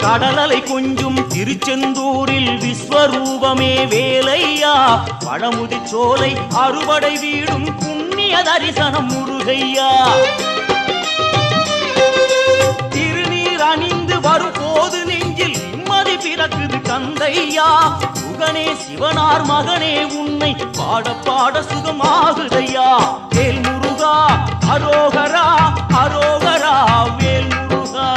கடலலை கொஞ்சும் திருச்செந்தூரில் விஸ்வரூபமே வேலையா பழமுதி சோலை அறுபடை வீடும் புண்ணிய தரிசனம் முருகையா திருநீர் அணிந்து வரும் போது நெஞ்சில் நிம்மதி பிறக்குது கந்தையா சுகனே சிவனார் மகனே உன்னை பாட பாட சுகமாகுதையா வேல் முருகா அரோகரா அரோகரா வேல் முருகா